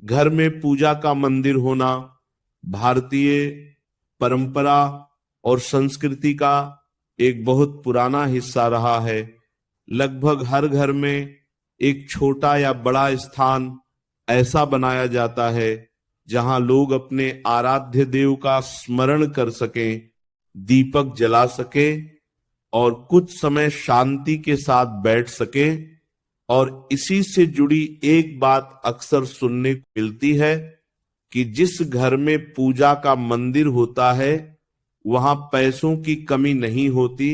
घर में पूजा का मंदिर होना भारतीय परंपरा और संस्कृति का एक बहुत पुराना हिस्सा रहा है। लगभग हर घर में एक छोटा या बड़ा स्थान ऐसा बनाया जाता है जहां लोग अपने आराध्य देव का स्मरण कर सकें, दीपक जला सकें और कुछ समय शांति के साथ बैठ सकें। और इसी से जुड़ी एक बात अक्सर सुनने को मिलती है कि जिस घर में पूजा का मंदिर होता है वहां पैसों की कमी नहीं होती।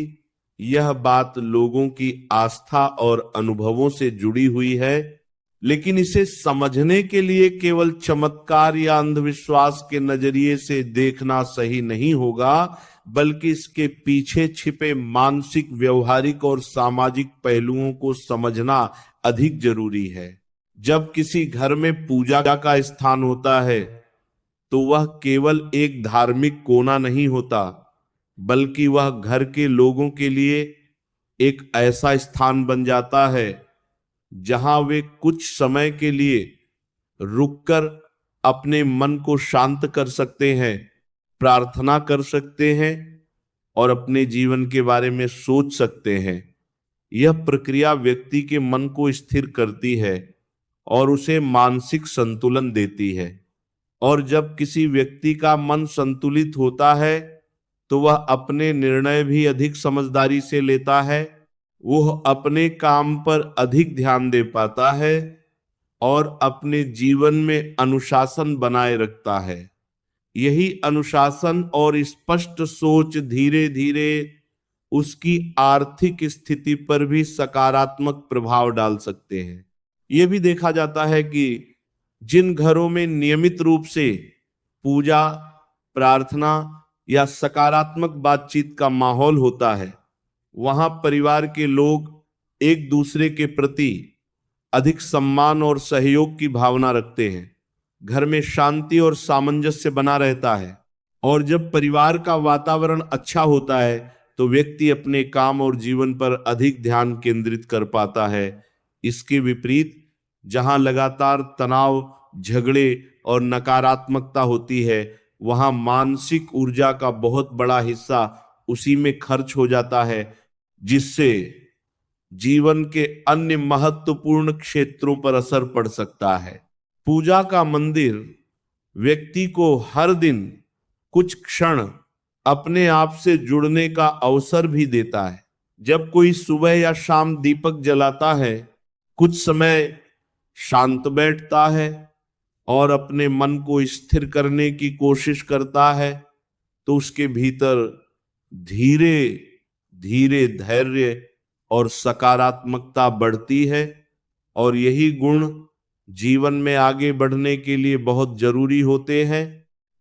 यह बात लोगों की आस्था और अनुभवों से जुड़ी हुई है, लेकिन इसे समझने के लिए केवल चमत्कार या अंधविश्वास के नजरिए से देखना सही नहीं होगा, बल्कि इसके पीछे छिपे मानसिक, व्यवहारिक और सामाजिक पहलुओं को समझना अधिक जरूरी है। जब किसी घर में पूजा का स्थान होता है तो वह केवल एक धार्मिक कोना नहीं होता, बल्कि वह घर के लोगों के लिए एक ऐसा स्थान बन जाता है जहां वे कुछ समय के लिए रुककर अपने मन को शांत कर सकते हैं, प्रार्थना कर सकते हैं और अपने जीवन के बारे में सोच सकते हैं। यह प्रक्रिया व्यक्ति के मन को स्थिर करती है और उसे मानसिक संतुलन देती है। और जब किसी व्यक्ति का मन संतुलित होता है तो वह अपने निर्णय भी अधिक समझदारी से लेता है, वह अपने काम पर अधिक ध्यान दे पाता है और अपने जीवन में अनुशासन बनाए रखता है। यही अनुशासन और स्पष्ट सोच धीरे धीरे उसकी आर्थिक स्थिति पर भी सकारात्मक प्रभाव डाल सकते हैं। यह भी देखा जाता है कि जिन घरों में नियमित रूप से पूजा, प्रार्थना या सकारात्मक बातचीत का माहौल होता है, वहां परिवार के लोग एक दूसरे के प्रति अधिक सम्मान और सहयोग की भावना रखते हैं। घर में शांति और सामंजस्य बना रहता है और जब परिवार का वातावरण अच्छा होता है तो व्यक्ति अपने काम और जीवन पर अधिक ध्यान केंद्रित कर पाता है। इसके विपरीत जहां लगातार तनाव, झगड़े और नकारात्मकता होती है, वहां मानसिक ऊर्जा का बहुत बड़ा हिस्सा उसी में खर्च हो जाता है, जिससे जीवन के अन्य महत्वपूर्ण क्षेत्रों पर असर पड़ सकता है। पूजा का मंदिर व्यक्ति को हर दिन कुछ क्षण अपने आप से जुड़ने का अवसर भी देता है। जब कोई सुबह या शाम दीपक जलाता है, कुछ समय शांत बैठता है और अपने मन को स्थिर करने की कोशिश करता है, तो उसके भीतर धीरे धीरे धैर्य और सकारात्मकता बढ़ती है। और यही गुण जीवन में आगे बढ़ने के लिए बहुत जरूरी होते हैं,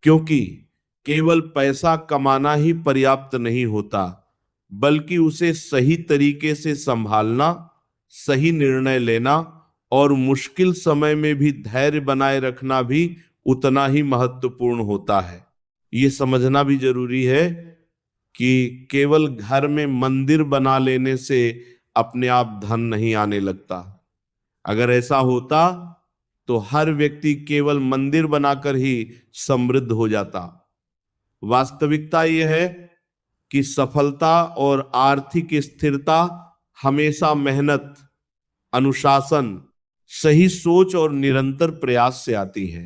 क्योंकि केवल पैसा कमाना ही पर्याप्त नहीं होता, बल्कि उसे सही तरीके से संभालना, सही निर्णय लेना और मुश्किल समय में भी धैर्य बनाए रखना भी उतना ही महत्वपूर्ण होता है। ये समझना भी जरूरी है कि केवल घर में मंदिर बना लेने से अपने आप धन नहीं आने लगता। अगर ऐसा होता तो हर व्यक्ति केवल मंदिर बनाकर ही समृद्ध हो जाता। वास्तविकता यह है कि सफलता और आर्थिक स्थिरता हमेशा मेहनत, अनुशासन, सही सोच और निरंतर प्रयास से आती है।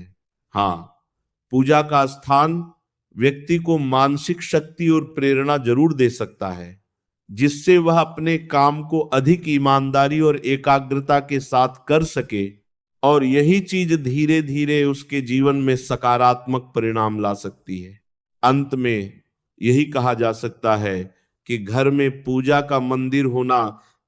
हाँ, पूजा का स्थान व्यक्ति को मानसिक शक्ति और प्रेरणा जरूर दे सकता है, जिससे वह अपने काम को अधिक ईमानदारी और एकाग्रता के साथ कर सके, और यही चीज धीरे धीरे उसके जीवन में सकारात्मक परिणाम ला सकती है। अंत में यही कहा जा सकता है कि घर में पूजा का मंदिर होना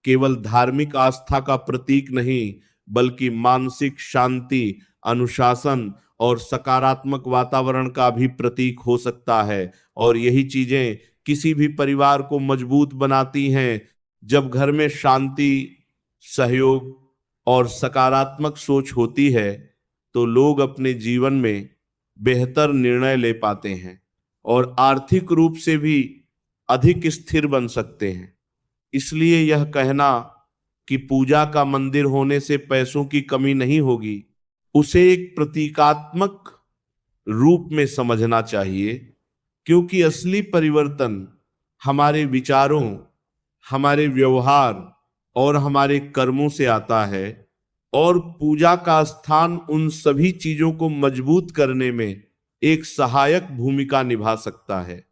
केवल धार्मिक आस्था का प्रतीक नहीं, बल्कि मानसिक शांति, अनुशासन और सकारात्मक वातावरण का भी प्रतीक हो सकता है। और यही चीजें किसी भी परिवार को मजबूत बनाती हैं। जब घर में शांति, सहयोग और सकारात्मक सोच होती है तो लोग अपने जीवन में बेहतर निर्णय ले पाते हैं और आर्थिक रूप से भी अधिक स्थिर बन सकते हैं। इसलिए यह कहना कि पूजा का मंदिर होने से पैसों की कमी नहीं होगी, उसे एक प्रतीकात्मक रूप में समझना चाहिए, क्योंकि असली परिवर्तन हमारे विचारों, हमारे व्यवहार और हमारे कर्मों से आता है, और पूजा का स्थान उन सभी चीजों को मजबूत करने में एक सहायक भूमिका निभा सकता है।